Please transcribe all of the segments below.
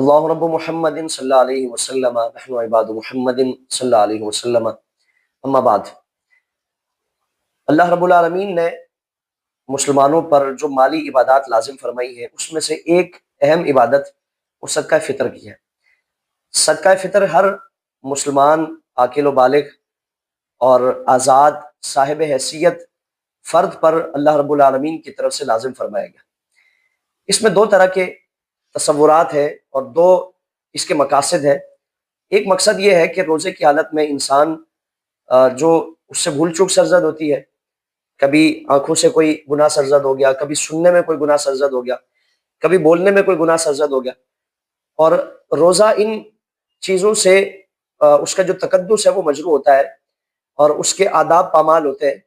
اللہ رب محمد صلی اللہ علیہ وسلم نحن عباد محمد صلی اللہ علیہ وسلم اما بعد۔ اللہ رب العالمین نے مسلمانوں پر جو مالی عبادات لازم فرمائی ہے اس میں سے ایک اہم عبادت وہ صدقہ فطر کی ہے۔ صدقہ فطر ہر مسلمان عاقل و بالغ اور آزاد صاحب حیثیت فرد پر اللہ رب العالمین کی طرف سے لازم فرمایا گیا۔ اس میں دو طرح کے تصورات ہیں اور دو اس کے مقاصد ہیں۔ ایک مقصد یہ ہے کہ روزے کی حالت میں انسان جو اس سے بھول چوک سرزد ہوتی ہے، کبھی آنکھوں سے کوئی گناہ سرزد ہو گیا، کبھی سننے میں کوئی گناہ سرزد ہو گیا، کبھی بولنے میں کوئی گناہ سرزد ہو گیا، اور روزہ ان چیزوں سے اس کا جو تقدس ہے وہ مجروح ہوتا ہے اور اس کے آداب پامال ہوتے ہیں۔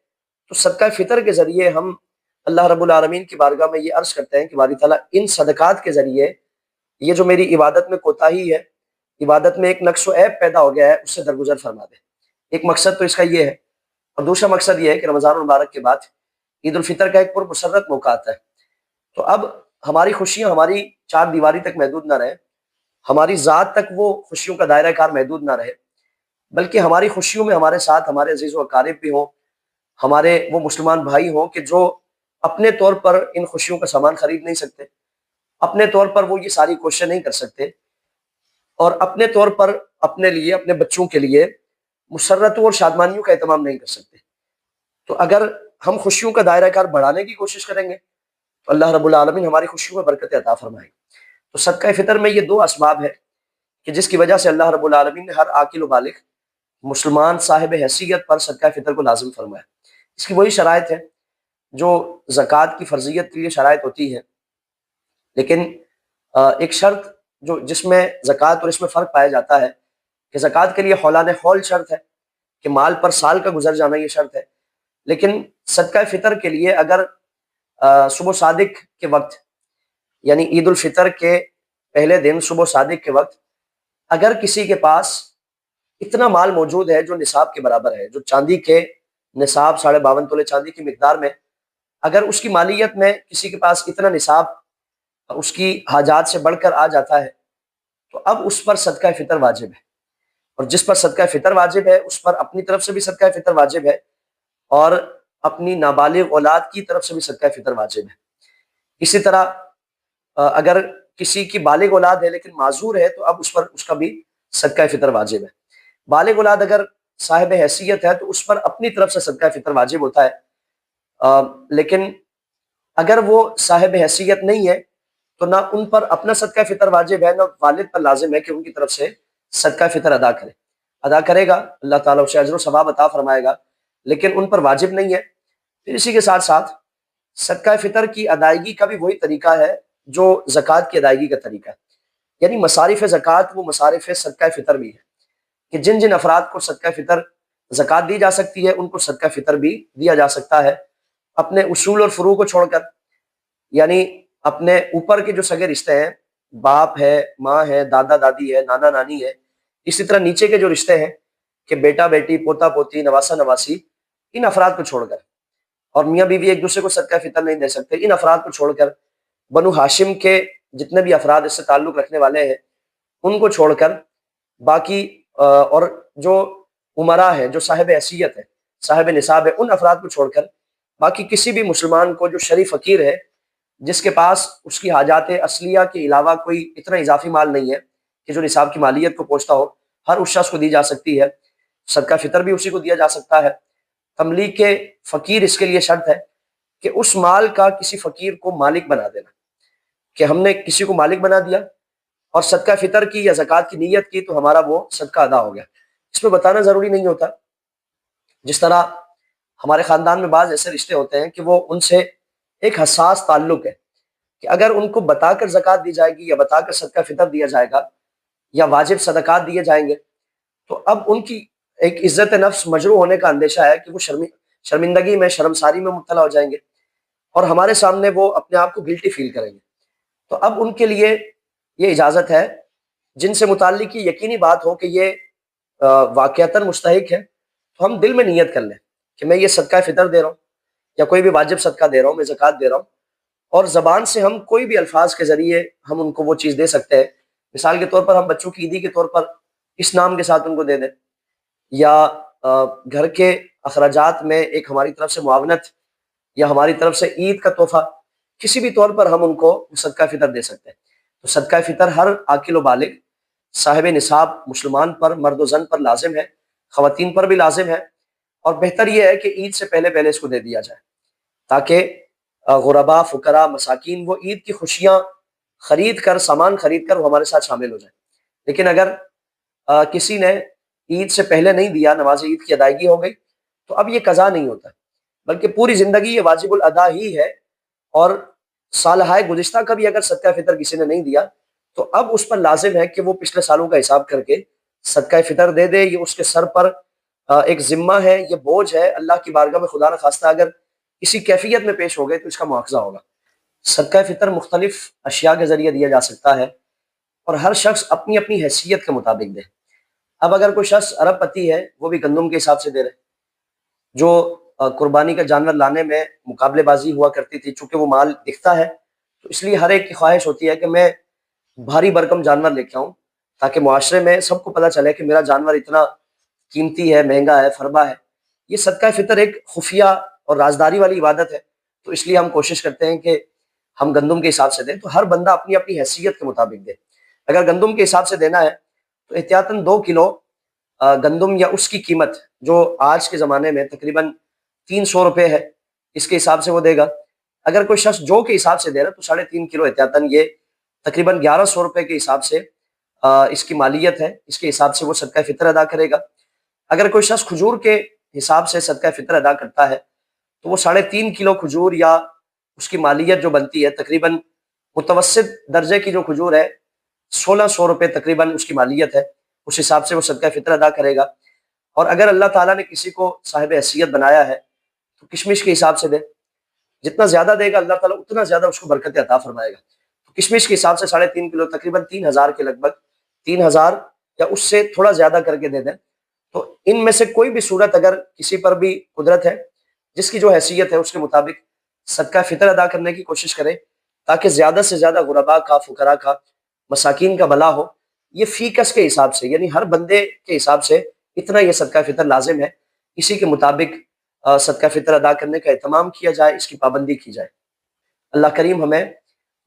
تو صدقہ فطر کے ذریعے ہم اللہ رب العالمین کی بارگاہ میں یہ عرض کرتے ہیں کہ باری تعالیٰ ان صدقات کے ذریعے یہ جو میری عبادت میں کوتاہی ہے، عبادت میں ایک نقص و عیب پیدا ہو گیا ہے، اس سے درگزر فرما دے۔ ایک مقصد تو اس کا یہ ہے، اور دوسرا مقصد یہ ہے کہ رمضان المبارک کے بعد عید الفطر کا ایک پرمسرت موقع آتا ہے۔ تو اب ہماری خوشیاں ہماری چار دیواری تک محدود نہ رہے، ہماری ذات تک وہ خوشیوں کا دائرہ کار محدود نہ رہے، بلکہ ہماری خوشیوں میں ہمارے ساتھ ہمارے عزیز و اقارب بھی ہوں، ہمارے وہ مسلمان بھائی ہوں کہ جو اپنے طور پر ان خوشیوں کا سامان خرید نہیں سکتے، اپنے طور پر وہ یہ ساری کوششیں نہیں کر سکتے، اور اپنے طور پر اپنے لیے اپنے بچوں کے لیے مسرتوں اور شادمانیوں کا اہتمام نہیں کر سکتے۔ تو اگر ہم خوشیوں کا دائرہ کار بڑھانے کی کوشش کریں گے تو اللہ رب العالمین ہماری خوشیوں میں برکت عطا فرمائے گا۔ تو صدقہ فطر میں یہ دو اسباب ہے کہ جس کی وجہ سے اللہ رب العالمین نے ہر عاقل و بالغ مسلمان صاحب حیثیت پر صدقہ فطر کو لازم فرمایا۔ اس کی وہی شرائط ہے جو زکوٰۃ کی فرضیت کے لیے شرائط ہوتی ہے، لیکن ایک شرط جو جس میں زکوٰۃ اور اس میں فرق پایا جاتا ہے کہ زکوٰۃ کے لیے حولان حول شرط ہے کہ مال پر سال کا گزر جانا یہ شرط ہے، لیکن صدقہ فطر کے لیے اگر صبح صادق کے وقت یعنی عید الفطر کے پہلے دن صبح صادق کے وقت اگر کسی کے پاس اتنا مال موجود ہے جو نصاب کے برابر ہے، جو چاندی کے نصاب 52.5 تولے چاندی کی مقدار میں اگر اس کی مالیت میں کسی کے پاس اتنا نصاب اس کی حاجات سے بڑھ کر آ جاتا ہے تو اب اس پر صدقہ فطر واجب ہے، اور جس پر صدقہ فطر واجب ہے اس پر اپنی طرف سے بھی صدقہ فطر واجب ہے اور اپنی نابالغ اولاد کی طرف سے بھی صدقہ فطر واجب ہے۔ اسی طرح اگر کسی کی بالغ اولاد ہے لیکن معذور ہے تو اب اس پر اس کا بھی صدقہ فطر واجب ہے۔ بالغ اولاد اگر صاحب حیثیت ہے تو اس پر اپنی طرف سے صدقہ فطر واجب ہوتا ہے، لیکن اگر وہ صاحب حیثیت نہیں ہے تو نہ ان پر اپنا صدقہ فطر واجب ہے، نہ والد پر لازم ہے کہ ان کی طرف سے صدقہ فطر ادا کرے گا، اللہ تعالیٰ اسے اجر و ثواب عطا فرمائے گا، لیکن ان پر واجب نہیں ہے۔ پھر اسی کے ساتھ ساتھ صدقہ فطر کی ادائیگی کا بھی وہی طریقہ ہے جو زکوٰۃ کی ادائیگی کا طریقہ ہے، یعنی مصارف زکوٰۃ وہ مصارف صدقہ فطر بھی ہے کہ جن جن افراد کو صدقہ فطر زکوٰۃ دی جا سکتی ہے ان کو صدقہ فطر بھی دیا جا سکتا ہے، اپنے اصول اور فروع کو چھوڑ کر، یعنی اپنے اوپر کے جو سگے رشتے ہیں، باپ ہے، ماں ہے، دادا دادی ہے، نانا نانی ہے، اسی طرح نیچے کے جو رشتے ہیں کہ بیٹا بیٹی، پوتا پوتی، نواسا نواسی، ان افراد کو چھوڑ کر، اور میاں بیوی ایک دوسرے کو صدقہ فطر نہیں دے سکتے، ان افراد کو چھوڑ کر بنو ہاشم کے جتنے بھی افراد اس سے تعلق رکھنے والے ہیں ان کو چھوڑ کر باقی اور جو امراء ہے، جو صاحب حیثیت ہے، صاحب نصاب ہے، ان افراد کو چھوڑ کر باقی کسی بھی مسلمان کو جو شریف فقیر ہے جس کے پاس اس کی حاجات اصلیہ کے علاوہ کوئی اتنا اضافی مال نہیں ہے کہ جو نصاب کی مالیت کو پہنچتا ہو، ہر اس شخص کو دی جا سکتی ہے، صدقہ فطر بھی اسی کو دیا جا سکتا ہے۔ تملیک فقیر اس کے لیے شرط ہے کہ اس مال کا کسی فقیر کو مالک بنا دینا، کہ ہم نے کسی کو مالک بنا دیا اور صدقہ فطر کی یا زکوٰۃ کی نیت کی تو ہمارا وہ صدقہ ادا ہو گیا۔ اس میں بتانا ضروری نہیں ہوتا، جس طرح ہمارے خاندان میں بعض ایسے رشتے ہوتے ہیں کہ وہ ان سے ایک حساس تعلق ہے کہ اگر ان کو بتا کر زکوٰۃ دی جائے گی یا بتا کر صدقہ فطر دیا جائے گا یا واجب صدقات دیے جائیں گے تو اب ان کی ایک عزت نفس مجروح ہونے کا اندیشہ ہے کہ وہ شرمندگی میں، شرمساری میں مبتلا ہو جائیں گے اور ہمارے سامنے وہ اپنے آپ کو گلٹی فیل کریں گے۔ تو اب ان کے لیے یہ اجازت ہے جن سے متعلق یہ یقینی بات ہو کہ یہ واقعتاً مستحق ہے تو ہم دل میں نیت کر لیں کہ میں یہ صدقہ فطر دے رہا ہوں یا کوئی بھی واجب صدقہ دے رہا ہوں، میں زکوٰۃ دے رہا ہوں، اور زبان سے ہم کوئی بھی الفاظ کے ذریعے ہم ان کو وہ چیز دے سکتے ہیں، مثال کے طور پر ہم بچوں کی عیدی کے طور پر اس نام کے ساتھ ان کو دے دیں، یا گھر کے اخراجات میں ایک ہماری طرف سے معاونت یا ہماری طرف سے عید کا تحفہ، کسی بھی طور پر ہم ان کو صدقہ فطر دے سکتے ہیں۔ تو صدقہ فطر ہر عاقل و بالغ صاحب نصاب مسلمان پر، مرد و زن پر لازم ہے، خواتین پر بھی لازم ہے، اور بہتر یہ ہے کہ عید سے پہلے پہلے اس کو دے دیا جائے، تاکہ غربا، فقراء، مساکین وہ عید کی خوشیاں خرید کر، سامان خرید کر وہ ہمارے ساتھ شامل ہو جائیں۔ لیکن اگر کسی نے عید سے پہلے نہیں دیا، نماز عید کی ادائیگی ہو گئی، تو اب یہ قضا نہیں ہوتا، بلکہ پوری زندگی یہ واجب الادا ہی ہے، اور سالہائے گزشتہ کا بھی اگر صدقہ فطر کسی نے نہیں دیا تو اب اس پر لازم ہے کہ وہ پچھلے سالوں کا حساب کر کے صدقہ فطر دے دے۔ یہ اس کے سر پر ایک ذمہ ہے، یہ بوجھ ہے، اللہ کی بارگاہ میں خدا نخواستہ اگر کسی کیفیت میں پیش ہو گئے تو اس کا مواخذہ ہوگا۔ صدقہ فطر مختلف اشیاء کے ذریعے دیا جا سکتا ہے، اور ہر شخص اپنی اپنی حیثیت کے مطابق دے۔ اب اگر کوئی شخص ارب پتی ہے، وہ بھی گندم کے حساب سے دے رہے، جو قربانی کا جانور لانے میں مقابلے بازی ہوا کرتی تھی، چونکہ وہ مال دکھتا ہے تو اس لیے ہر ایک کی خواہش ہوتی ہے کہ میں بھاری بھرکم جانور لے کے آؤں، تاکہ معاشرے میں سب کو پتہ چلے کہ میرا جانور اتنا قیمتی ہے، مہنگا ہے، فربا ہے۔ یہ صدقہ فطر ایک خفیہ اور رازداری والی عبادت ہے، تو اس لیے ہم کوشش کرتے ہیں کہ ہم گندم کے حساب سے دیں، تو ہر بندہ اپنی اپنی حیثیت کے مطابق دے۔ اگر گندم کے حساب سے دینا ہے تو احتیاطاً 2 کلو گندم یا اس کی قیمت جو آج کے زمانے میں تقریباً 300 روپے ہے، اس کے حساب سے وہ دے گا۔ اگر کوئی شخص جو کے حساب سے دے رہا ہے تو 3.5 کلو احتیاطاً یہ تقریباً 1100 روپے کے حساب سے اس کی مالیت ہے، اس کے حساب سے وہ صدقہ فطر ادا کرے گا۔ اگر کوئی شخص کھجور کے حساب سے صدقہ فطر ادا کرتا ہے تو وہ 3.5 کلو کھجور یا اس کی مالیت جو بنتی ہے تقریباً متوسط درجے کی جو کھجور ہے 1600 روپے تقریباً اس کی مالیت ہے، اس حساب سے وہ صدقہ فطر ادا کرے گا۔ اور اگر اللہ تعالیٰ نے کسی کو صاحب حیثیت بنایا ہے تو کشمش کے حساب سے دے، جتنا زیادہ دے گا اللہ تعالیٰ اتنا زیادہ اس کو برکت عطا فرمائے گا۔ تو کشمش کے حساب سے 3.5 کلو تقریباً 3000 کے لگ بھگ، 3000 یا اس سے تھوڑا زیادہ کر کے دے دیں۔ تو ان میں سے کوئی بھی صورت اگر کسی پر بھی قدرت ہے، جس کی جو حیثیت ہے اس کے مطابق صدقہ فطر ادا کرنے کی کوشش کرے، تاکہ زیادہ سے زیادہ غربا کا، فقراء کا، مساکین کا بھلا ہو۔ یہ فی کس کے حساب سے، یعنی ہر بندے کے حساب سے اتنا یہ صدقہ فطر لازم ہے، اسی کے مطابق صدقہ فطر ادا کرنے کا اہتمام کیا جائے، اس کی پابندی کی جائے۔ اللہ کریم ہمیں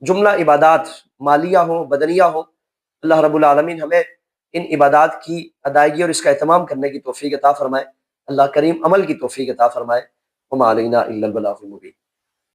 جملہ عبادات مالیہ ہوں، بدنیہ ہوں، اللہ رب العالمین ہمیں ان عبادات کی ادائیگی اور اس کا اہتمام کرنے کی توفیق عطا فرمائے۔ اللہ کریم عمل کی توفیق عطا فرمائے۔ وما علینا الا البلاغ المبین۔